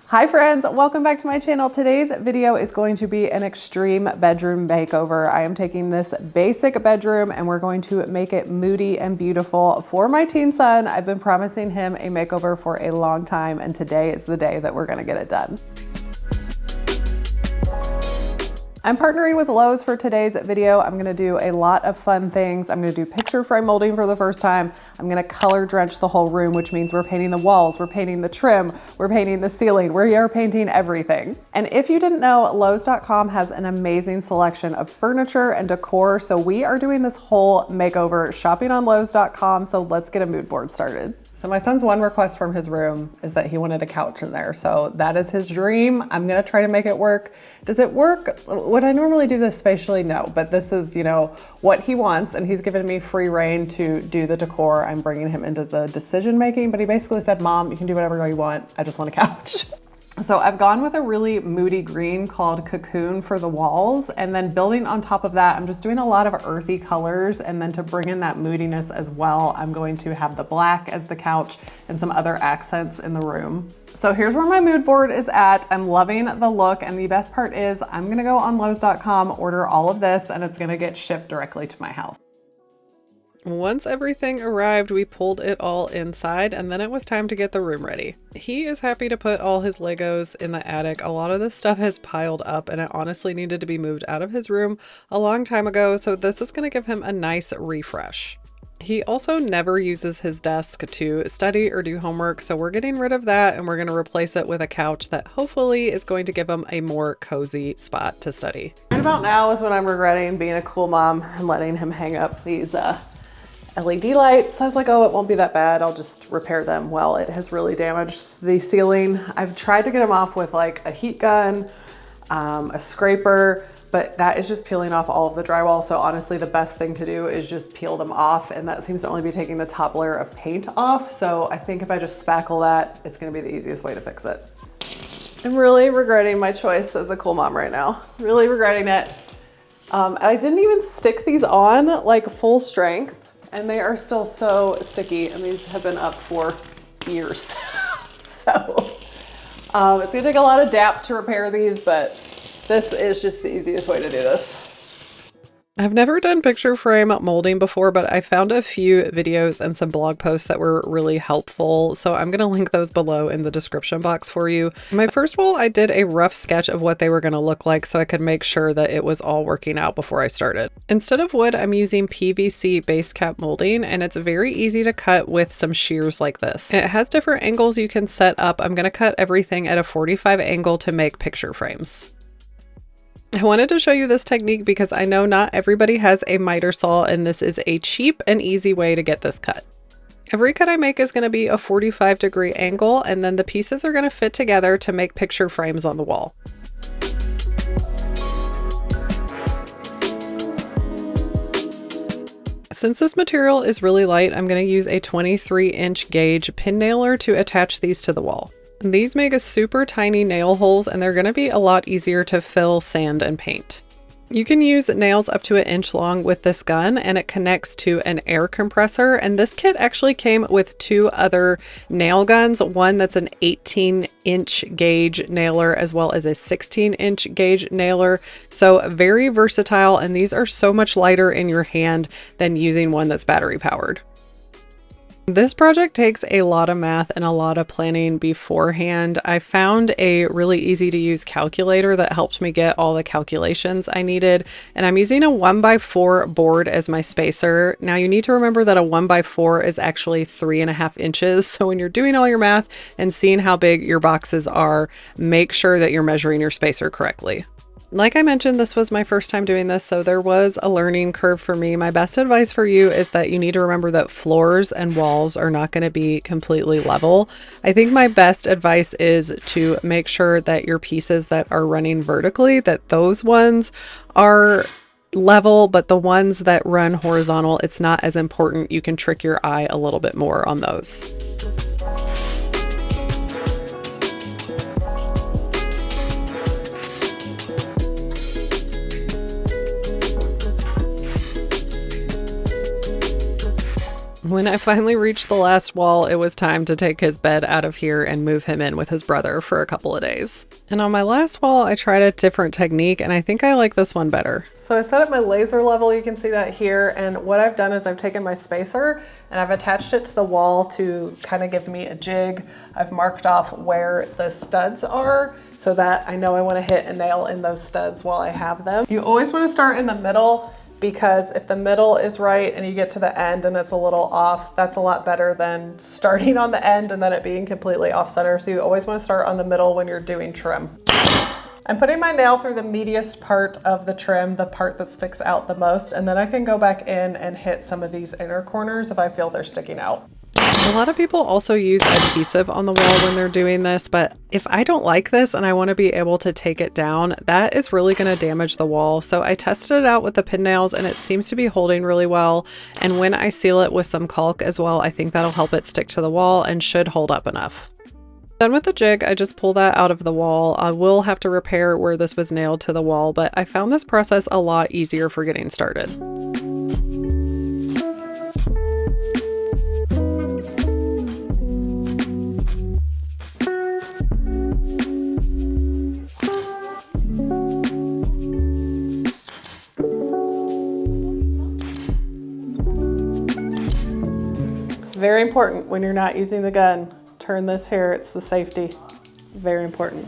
Hi friends, welcome back to my channel. Today's video is going to be an extreme bedroom makeover. I am taking this basic bedroom and we're going to make it moody and beautiful for my teen son. I've been promising him a makeover for a long time and today is the day that we're gonna get it done. I'm partnering with Lowe's for today's video. I'm gonna do a lot of fun things. I'm gonna do picture frame molding for the first time. I'm gonna color drench the whole room, which means we're painting the walls, we're painting the trim, we're painting the ceiling, we are painting everything. And if you didn't know, Lowes.com has an amazing selection of furniture and decor. So we are doing this whole makeover shopping on Lowes.com. So let's get a mood board started. So my son's one request from his room is that he wanted a couch in there. So that is his dream. I'm gonna try to make it work. Does it work? Would I normally do this spatially? No, but this is, what he wants and he's given me free reign to do the decor. I'm bringing him into the decision making, but he basically said, Mom, you can do whatever you want. I just want a couch. So I've gone with a really moody green called Cocoon for the walls. And then building on top of that, I'm just doing a lot of earthy colors. And then to bring in that moodiness as well, I'm going to have the black as the couch and some other accents in the room. So here's where my mood board is at. I'm loving the look. And the best part is I'm gonna go on Lowes.com, order all of this, and it's gonna get shipped directly to my house. Once everything arrived, we pulled it all inside and then it was time to get the room ready. He is happy to put all his Legos in the attic. A lot of this stuff has piled up and it honestly needed to be moved out of his room a long time ago, so this is going to give him a nice refresh. He also never uses his desk to study or do homework, so we're getting rid of that and we're going to replace it with a couch that hopefully is going to give him a more cozy spot to study. Right about now is when I'm regretting being a cool mom and letting him hang up these LED lights. I was like, oh, it won't be that bad. I'll just repair them. Well, it has really damaged the ceiling. I've tried to get them off with like a heat gun, a scraper, but that is just peeling off all of the drywall. So honestly, the best thing to do is just peel them off. And that seems to only be taking the top layer of paint off. So I think if I just spackle that, it's gonna be the easiest way to fix it. I'm really regretting my choice as a cool mom right now. Really regretting it. I didn't even stick these on like full strength. And they are still so sticky, and these have been up for years. So it's gonna take a lot of DAP to repair these, but this is just the easiest way to do this. I've never done picture frame molding before, but I found a few videos and some blog posts that were really helpful. So I'm going to link those below in the description box for you. My first wall, I did a rough sketch of what they were going to look like so I could make sure that it was all working out before I started. Instead of wood, I'm using PVC base cap molding, and it's very easy to cut with some shears like this. It has different angles you can set up. I'm going to cut everything at a 45 angle to make picture frames. I wanted to show you this technique because I know not everybody has a miter saw, and this is a cheap and easy way to get this cut. Every cut I make is going to be a 45-degree angle, and then the pieces are going to fit together to make picture frames on the wall. Since this material is really light, I'm going to use a 23-inch gauge pin nailer to attach these to the wall. These make a super tiny nail holes and they're going to be a lot easier to fill sand and paint. You can use nails up to 1 inch long with this gun, and it connects to an air compressor. And this kit actually came with 2 other nail guns, one that's an 18-inch gauge nailer as well as a 16-inch gauge nailer. So very versatile, and these are so much lighter in your hand than using one that's battery powered. This project takes a lot of math and a lot of planning beforehand. I found a really easy to use calculator that helped me get all the calculations I needed. And I'm using a 1x4 board as my spacer. Now you need to remember that a 1x4 is actually 3.5 inches. So when you're doing all your math and seeing how big your boxes are, make sure that you're measuring your spacer correctly. Like I mentioned, this was my first time doing this, so there was a learning curve for me. My best advice for you is that you need to remember that floors and walls are not going to be completely level. I think my best advice is to make sure that your pieces that are running vertically, that those ones are level, but the ones that run horizontal, it's not as important. You can trick your eye a little bit more on those. When I finally reached the last wall, it was time to take his bed out of here and move him in with his brother for a couple of days. And on my last wall, I tried a different technique, and I think I like this one better. So I set up my laser level, you can see that here, and what I've done is I've taken my spacer and I've attached it to the wall to kind of give me a jig. I've marked off where the studs are so that I know I want to hit a nail in those studs while I have them. You always want to start in the middle, because if the middle is right and you get to the end and it's a little off, that's a lot better than starting on the end and then it being completely off center. So you always want to start on the middle when you're doing trim. I'm putting my nail through the meatiest part of the trim, the part that sticks out the most, and then I can go back in and hit some of these inner corners if I feel they're sticking out. A lot of people also use adhesive on the wall when they're doing this, but if I don't like this and I want to be able to take it down, that is really going to damage the wall. So I tested it out with the pin nails and it seems to be holding really well. And when I seal it with some caulk as well, I think that'll help it stick to the wall and should hold up enough. Done with the jig, I just pull that out of the wall. I will have to repair where this was nailed to the wall, but I found this process a lot easier for getting started. Very important when you're not using the gun. Turn this here, it's the safety. Very important.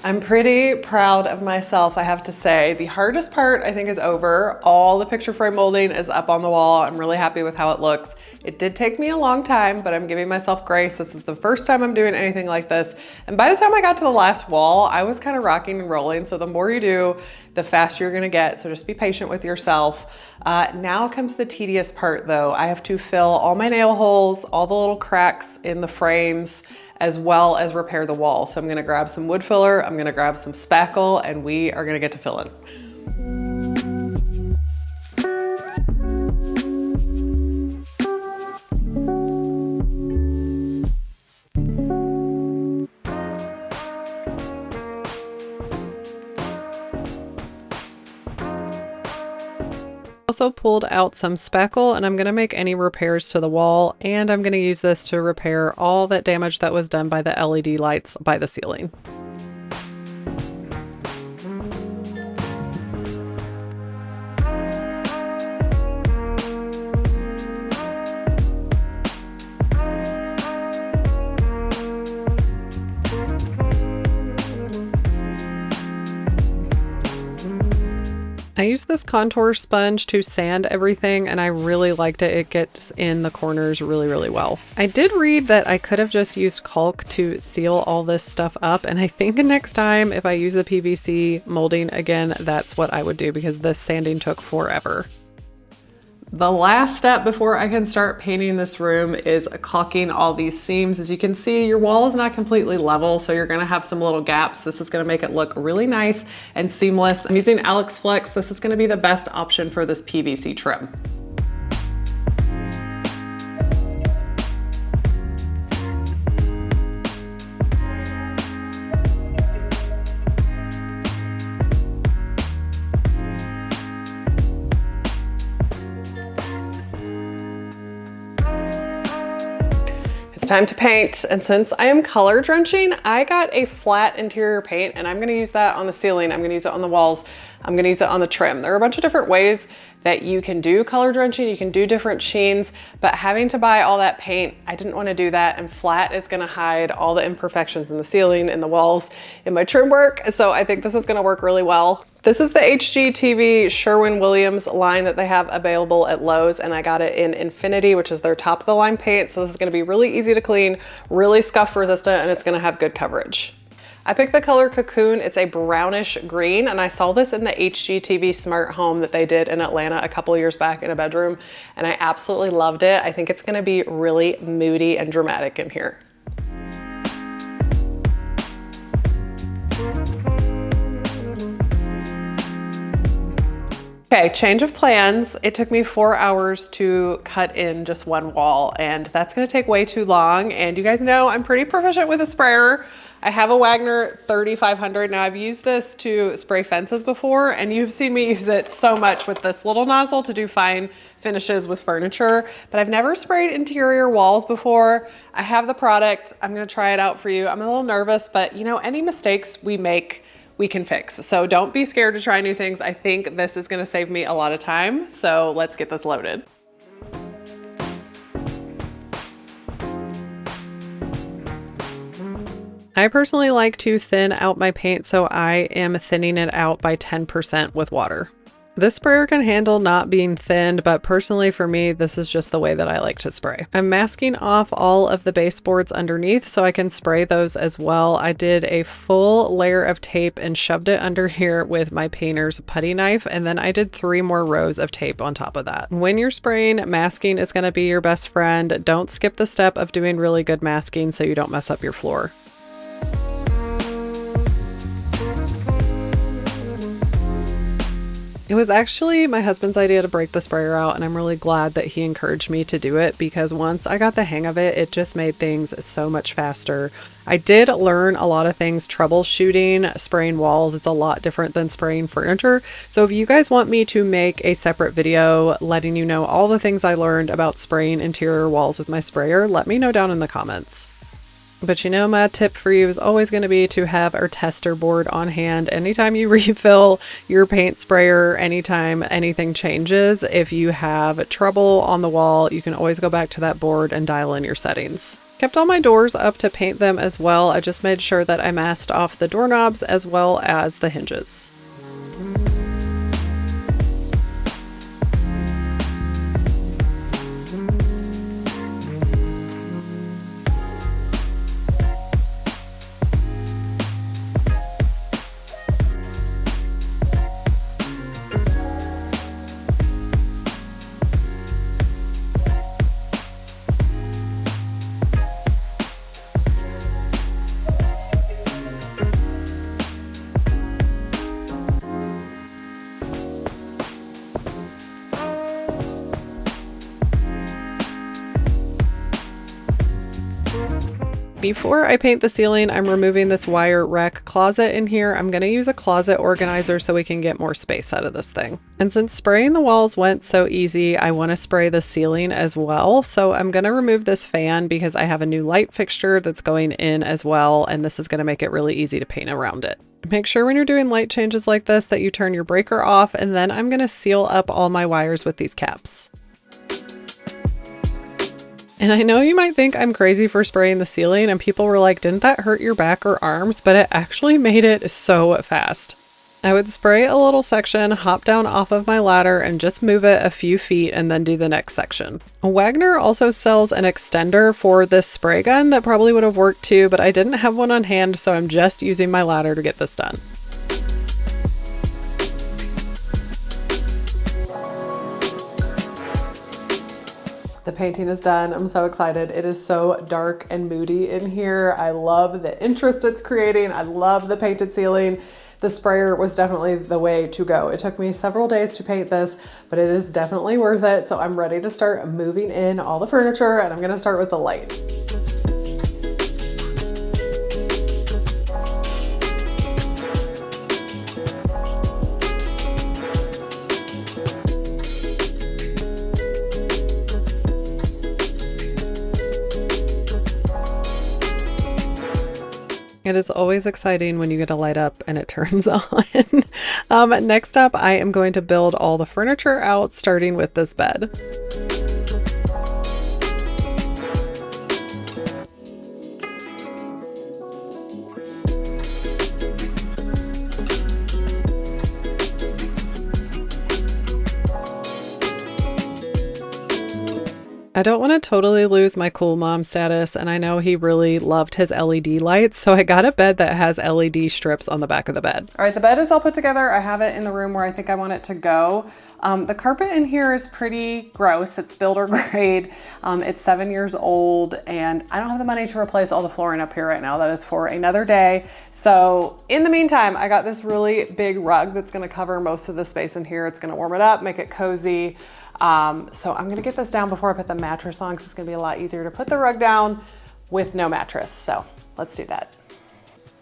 I'm pretty proud of myself, I have to say. The hardest part I think is over. All the picture frame molding is up on the wall. I'm really happy with how it looks. It did take me a long time, but I'm giving myself grace. This is the first time I'm doing anything like this. And by the time I got to the last wall, I was kind of rocking and rolling. So the more you do, the faster you're gonna get. So just be patient with yourself. Now comes the tedious part though. I have to fill all my nail holes, all the little cracks in the frames, as well as repair the wall. So I'm gonna grab some wood filler, I'm gonna grab some spackle, and we are gonna get to filling. Also pulled out some spackle and I'm going to make any repairs to the wall, and I'm going to use this to repair all that damage that was done by the LED lights by the ceiling. I used this contour sponge to sand everything and I really liked it. It gets in the corners really, really well. I did read that I could have just used caulk to seal all this stuff up, and I think next time if I use the PVC molding again, that's what I would do because this sanding took forever. The last step before I can start painting this room is caulking all these seams. As you can see, your wall is not completely level, so you're gonna have some little gaps. This is gonna make it look really nice and seamless. I'm using Alex Flex. This is gonna be the best option for this PVC trim. Time to paint, and since I am color drenching, I got a flat interior paint and I'm going to use that on the ceiling, I'm going to use it on the walls, I'm going to use it on the trim. There are a bunch of different ways that you can do color drenching, you can do different sheens, but having to buy all that paint, I didn't want to do that, and flat is going to hide all the imperfections in the ceiling, in the walls, in my trim work, so I think this is going to work really well. This is the HGTV Sherwin-Williams line that they have available at Lowe's, and I got it in Infinity, which is their top of the line paint. So this is gonna be really easy to clean, really scuff resistant, and it's gonna have good coverage. I picked the color Cocoon. It's a brownish green, and I saw this in the HGTV Smart Home that they did in Atlanta a couple years back in a bedroom, and I absolutely loved it. I think it's gonna be really moody and dramatic in here. Okay, change of plans. It took me 4 hours to cut in just one wall, and that's gonna take way too long. And you guys know I'm pretty proficient with a sprayer. I have a Wagner 3500. Now I've used this to spray fences before, and you've seen me use it so much with this little nozzle to do fine finishes with furniture, but I've never sprayed interior walls before. I have the product. I'm gonna try it out for you. I'm a little nervous, but you know, any mistakes we make, we can fix. So don't be scared to try new things. I think this is gonna save me a lot of time. So let's get this loaded. I personally like to thin out my paint, so I am thinning it out by 10% with water. This sprayer can handle not being thinned, but personally for me, this is just the way that I like to spray. I'm masking off all of the baseboards underneath so I can spray those as well. I did a full layer of tape and shoved it under here with my painter's putty knife, and then I did 3 more rows of tape on top of that. When you're spraying, masking is going to be your best friend. Don't skip the step of doing really good masking so you don't mess up your floor. It was actually my husband's idea to break the sprayer out, and I'm really glad that he encouraged me to do it because once I got the hang of it, it just made things so much faster. I did learn a lot of things troubleshooting, spraying walls. It's a lot different than spraying furniture. So if you guys want me to make a separate video letting you know all the things I learned about spraying interior walls with my sprayer, let me know down in the comments. But you know, my tip for you is always going to be to have a tester board on hand. Anytime you refill your paint sprayer, anytime anything changes, if you have trouble on the wall, you can always go back to that board and dial in your settings. Kept all my doors up to paint them as well. I just made sure that I masked off the doorknobs as well as the hinges. Before I paint the ceiling, I'm removing this wire rack closet in here. I'm going to use a closet organizer so we can get more space out of this thing. And since spraying the walls went so easy, I want to spray the ceiling as well. So I'm going to remove this fan because I have a new light fixture that's going in as well, and this is going to make it really easy to paint around it. Make sure when you're doing light changes like this that you turn your breaker off, and then I'm going to seal up all my wires with these caps. And I know you might think I'm crazy for spraying the ceiling, and people were like, didn't that hurt your back or arms? But it actually made it so fast. I would spray a little section, hop down off of my ladder, and just move it a few feet and then do the next section. Wagner also sells an extender for this spray gun that probably would have worked too, but I didn't have one on hand, so I'm just using my ladder to get this done. The painting is done. I'm so excited. It is so dark and moody in here. I love the interest it's creating. I love the painted ceiling. The sprayer was definitely the way to go. It took me several days to paint this, but it is definitely worth it. So I'm ready to start moving in all the furniture, and I'm gonna start with the light. It is always exciting when you get a light up and it turns on. Next up, I am going to build all the furniture out, starting with this bed. I don't want to totally lose my cool mom status, and I know he really loved his LED lights, so I got a bed that has LED strips on the back of the bed. All right, the bed is all put together. I have it in the room where I think I want it to go. The carpet in here is pretty gross. It's builder grade. It's 7 years old, and I don't have the money to replace all the flooring up here right now. That is for another day. So in the meantime, I got this really big rug that's gonna cover most of the space in here. It's gonna warm it up, make it cozy. So I'm gonna get this down before I put the mattress on, because it's gonna be a lot easier to put the rug down with no mattress. So let's do that.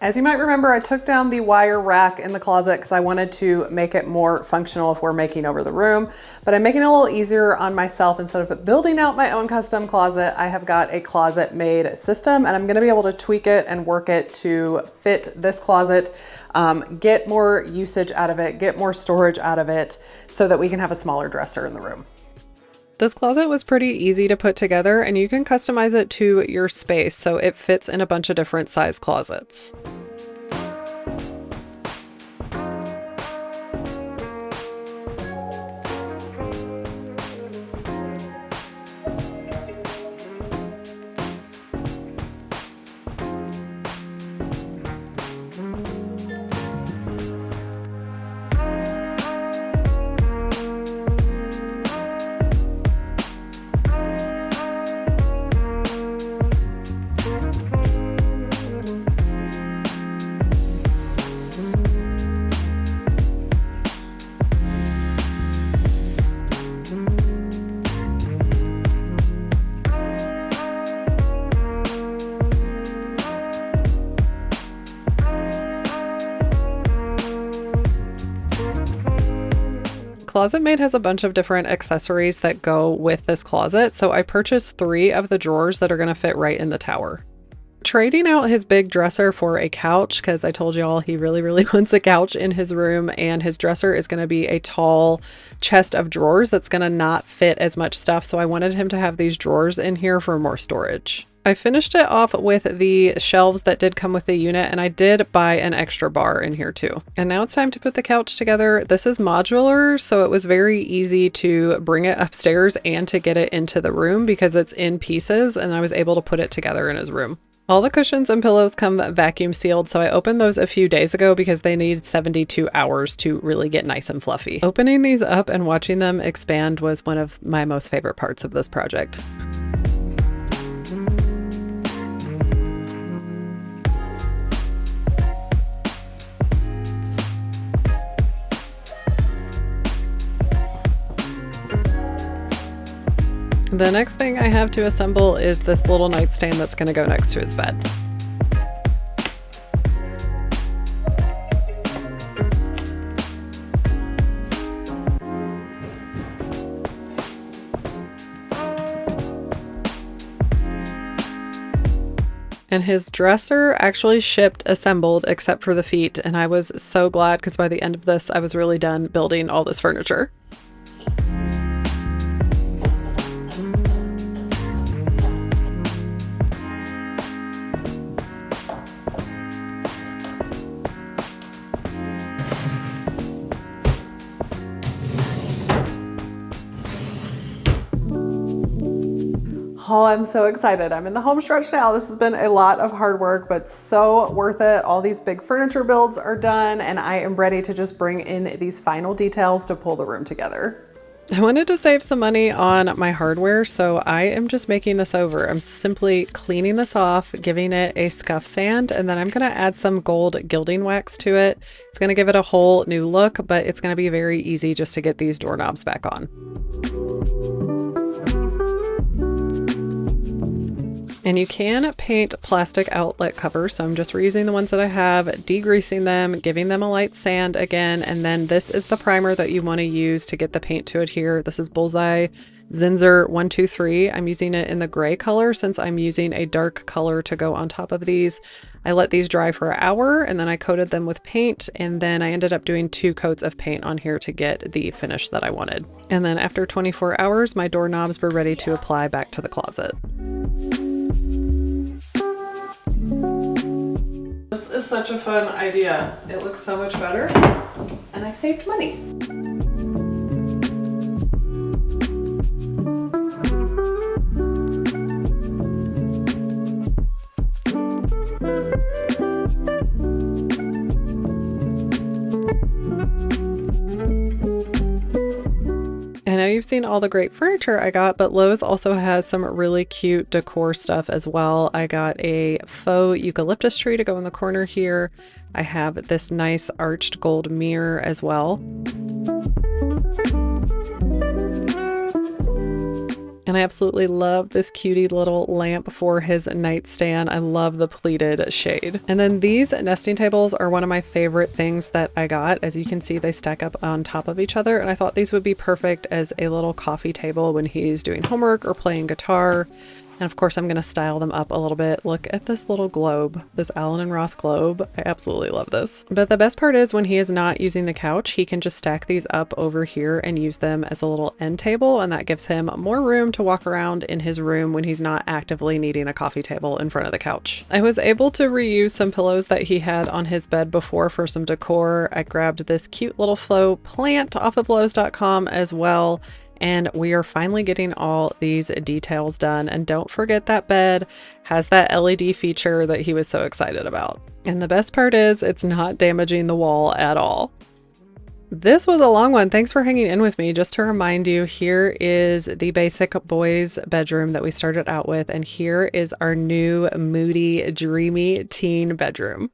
As you might remember, I took down the wire rack in the closet because I wanted to make it more functional if we're making over the room, but I'm making it a little easier on myself. Instead of building out my own custom closet, I have got a closet made system, and I'm gonna be able to tweak it and work it to fit this closet, get more usage out of it, get more storage out of it, so that we can have a smaller dresser in the room. This closet was pretty easy to put together, and you can customize it to your space so it fits in a bunch of different size closets. Closet Mate has a bunch of different accessories that go with this closet, so I purchased 3 of the drawers that are going to fit right in the tower. Trading out his big dresser for a couch, because I told y'all he really wants a couch in his room, and his dresser is going to be a tall chest of drawers that's going to not fit as much stuff, so I wanted him to have these drawers in here for more storage. I finished it off with the shelves that did come with the unit, and I did buy an extra bar in here too. And now it's time to put the couch together. This is modular, so it was very easy to bring it upstairs and to get it into the room because it's in pieces, and I was able to put it together in his room. All the cushions and pillows come vacuum sealed, so I opened those a few days ago because they need 72 hours to really get nice and fluffy. Opening these up and watching them expand was one of my most favorite parts of this project. The next thing I have to assemble is this little nightstand that's going to go next to his bed. And his dresser actually shipped assembled except for the feet, and I was so glad because by the end of this I was really done building all this furniture. Oh, I'm so excited. I'm in the home stretch now. This has been a lot of hard work, but so worth it. All these big furniture builds are done, and I am ready to just bring in these final details to pull the room together. I wanted to save some money on my hardware, so I am just making this over. I'm simply cleaning this off, giving it a scuff sand, and then I'm going to add some gold gilding wax to it. It's going to give it a whole new look, but it's going to be very easy just to get these doorknobs back on. And you can paint plastic outlet covers, so I'm just reusing the ones that I have, degreasing them, giving them a light sand again, and then this is the primer that you want to use to get the paint to adhere. This is Bullseye Zinsser 123. I'm using it in the gray color since I'm using a dark color to go on top of these. I let these dry for an hour and then I coated them with paint, and then I ended up doing 2 coats of paint on here to get the finish that I wanted. And then after 24 hours, my doorknobs were ready to apply back to the closet. This is such a fun idea. It looks so much better, and I saved money. seen all the great furniture I got, but Lowe's also has some really cute decor stuff as well. I got a faux eucalyptus tree to go in the corner here. I have this nice arched gold mirror as well. And I absolutely love this cutie little lamp for his nightstand. I love the pleated shade. And then these nesting tables are one of my favorite things that I got. As you can see, they stack up on top of each other. And I thought these would be perfect as a little coffee table when he's doing homework or playing guitar. And of course, I'm going to style them up a little bit. Look at this little globe, this Allen and Roth globe. I absolutely love this. But the best part is when he is not using the couch, he can just stack these up over here and use them as a little end table. And that gives him more room to walk around in his room when he's not actively needing a coffee table in front of the couch. I was able to reuse some pillows that he had on his bed before for some decor. I grabbed this cute little faux plant off of Lowe's.com as well. And we are finally getting all these details done. And don't forget that bed has that LED feature that he was so excited about. And the best part is it's not damaging the wall at all. This was a long one. Thanks for hanging in with me. Just to remind you, here is the basic boys' bedroom that we started out with. And here is our new moody, dreamy teen bedroom.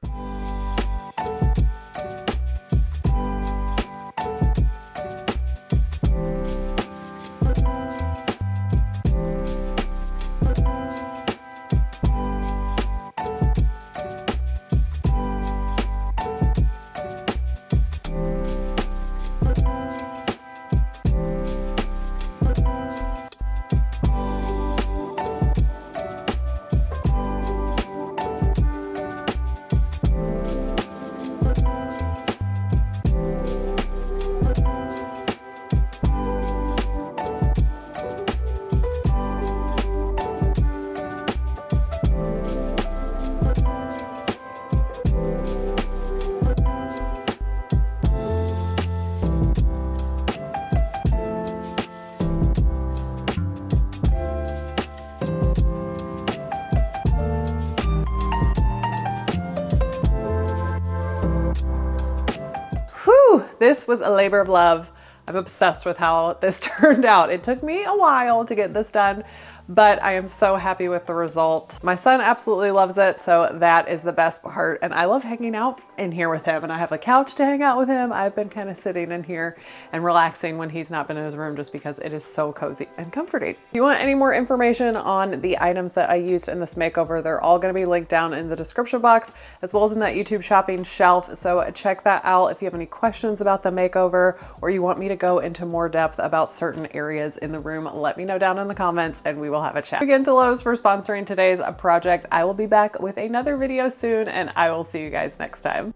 This was a labor of love. I'm obsessed with how this turned out. It took me a while to get this done, but I am so happy with the result. My son absolutely loves it, so that is the best part. And I love hanging out in here with him, and I have a couch to hang out with him. I've been kind of sitting in here and relaxing when he's not been in his room just because it is so cozy and comforting. If you want any more information on the items that I used in this makeover, they're all going to be linked down in the description box as well as in that YouTube shopping shelf. So check that out if you have any questions about the makeover or you want me to go into more depth about certain areas in the room. Let me know down in the comments and we will have a chat. Again to Lowe's for sponsoring today's project. I will be back with another video soon and I will see you guys next time.